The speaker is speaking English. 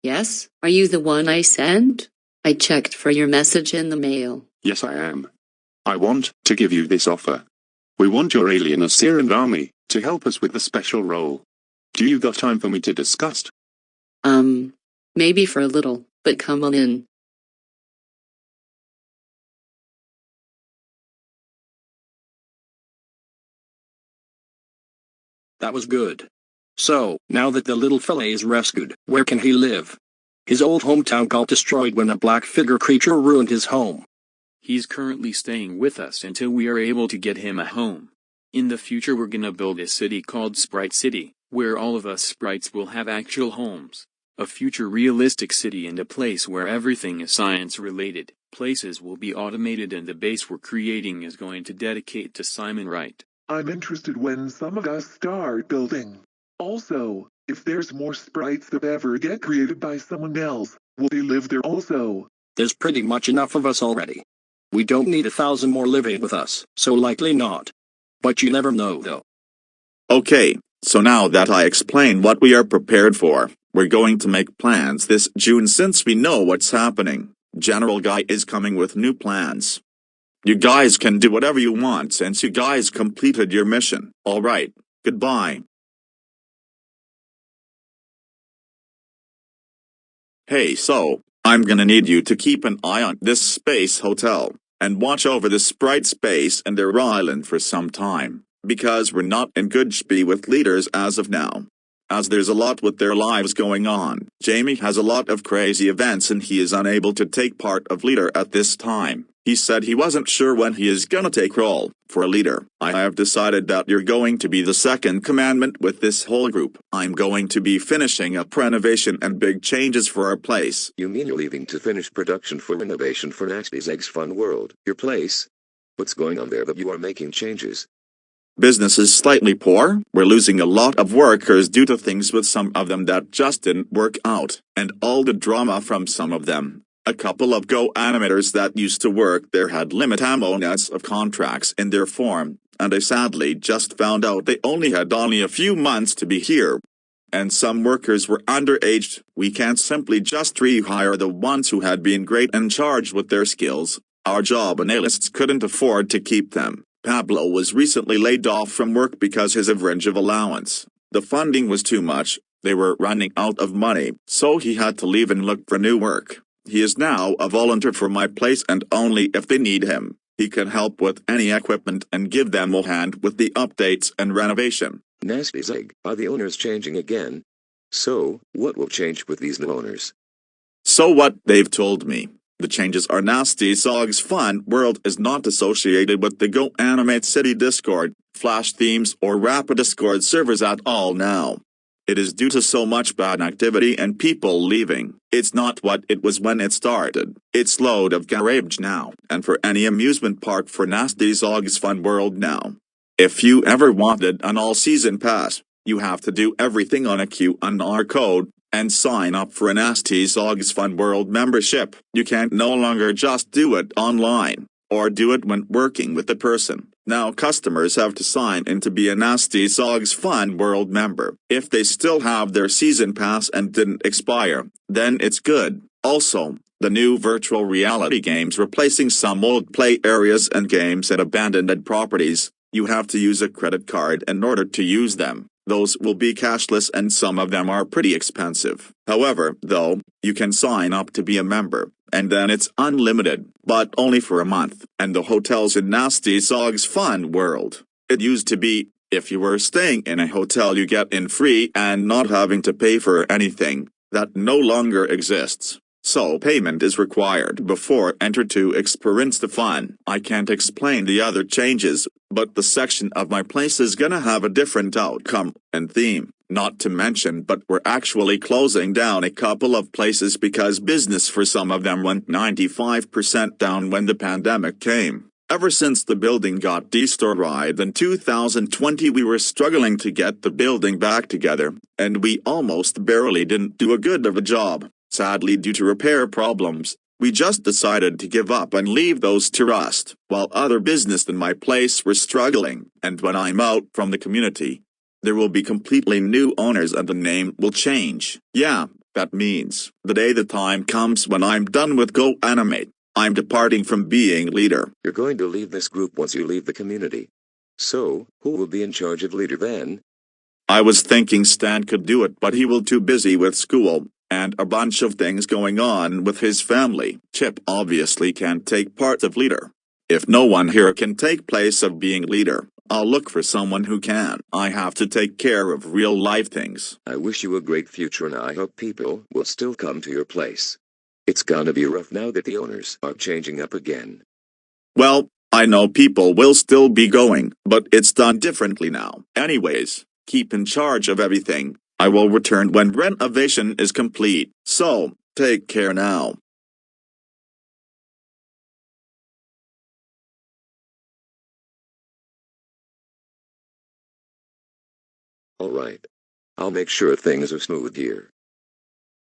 Yes, are you the one I sent? I checked for your message in the mail. Yes, I am. I want to give you this offer. We want your alien Assyrian army to help us with the special role. Do you got time for me to discuss? Maybe for a little, but come on in. That was good. So, now that the little fella is rescued, where can he live? His old hometown got destroyed when a black figure creature ruined his home. He's currently staying with us until we are able to get him a home. In the future we're gonna build a city called Sprite City, where all of us sprites will have actual homes. A future realistic city and a place where everything is science related. Places will be automated and the base we're creating is going to dedicate to Simon Wright. I'm interested when some of us start building. Also, if there's more sprites that ever get created by someone else, will they live there also? There's pretty much enough of us already. We don't need 1,000 more living with us, so likely not. But you never know though. Okay, so now that I explained what we are prepared for, we're going to make plans this June since we know what's happening. General Guy is coming with new plans. You guys can do whatever you want since you guys completed your mission. Alright, goodbye. Hey, so, I'm gonna need you to keep an eye on this space hotel, and watch over the Sprite space and their island for some time, because we're not in good spee with leaders as of now. As there's a lot with their lives going on, Jamie has a lot of crazy events and he is unable to take part of leader at this time. He said he wasn't sure when he is gonna take role for a leader. I have decided that you're going to be the second commandment with this whole group. I'm going to be finishing up renovation and big changes for our place. You mean you're leaving to finish production for renovation for Nasty's Eggs Fun World, your place? What's going on there that you are making changes? Business is slightly poor. We're losing a lot of workers due to things with some of them that just didn't work out, and all the drama from some of them. A couple of Go animators that used to work there had limit of contracts in their form, and I sadly just found out they only had a few months to be here. And some workers were underaged. We can't simply just rehire the ones who had been great and charged with their skills. Our job analysts couldn't afford to keep them. Pablo was recently laid off from work because his average of allowance. The funding was too much. They were running out of money, so he had to leave and look for new work. He is now a volunteer for my place and only if they need him. He can help with any equipment and give them a hand with the updates and renovation. Nasty's Egg, are the owners changing again? So, what will change with these new owners? So what they've told me. The changes are Nasty's Eggs Fun World is not associated with the Go Animate City Discord, Flash themes or Rapid Discord servers at all now. It is due to so much bad activity and people leaving. It's not what it was when it started. It's load of garbage now, and for any amusement park for Nasty's Eggs Fun World now. If you ever wanted an all-season pass, you have to do everything on a QR code, and sign up for a Nasty's Eggs Fun World membership. You can no longer just do it online, or do it when working with a person. Now customers have to sign in to be a Nasty's Eggs Fun World member. If they still have their season pass and didn't expire, then it's good. Also, the new virtual reality games replacing some old play areas and games at abandoned properties. You have to use a credit card in order to use them. Those will be cashless and some of them are pretty expensive. However, though, you can sign up to be a member, and then it's unlimited, but only for a month. And the hotels in Nasty's Eggs Fun World. It used to be, if you were staying in a hotel you get in free and not having to pay for anything. That no longer exists. So payment is required before enter to experience the fun. I can't explain the other changes, but the section of my place is gonna have a different outcome and theme. Not to mention, but we're actually closing down a couple of places because business for some of them went 95% down when the pandemic came. Ever since the building got destroyed in 2020 we were struggling to get the building back together, and we almost barely didn't do a good of a job. Sadly, due to repair problems, we just decided to give up and leave those to rust, while other business in my place were struggling. And when I'm out from the community, there will be completely new owners and the name will change. Yeah, That means, the day the time comes when I'm done with Go Animate, I'm departing from being leader. You're going to leave this group once you leave the community. So, who will be in charge of leader then? I was thinking Stan could do it, but he will too busy with school, and a bunch of things going on with his family. Chip obviously can't take part of leader. If no one here can take place of being leader, I'll look for someone who can. I have to take care of real life things. I wish you a great future and I hope people will still come to your place. It's gonna be rough now that the owners are changing up again. Well, I know people will still be going, but it's done differently now. Anyways, keep in charge of everything. I will return when renovation is complete. So, take care now. Alright. I'll make sure things are smooth here.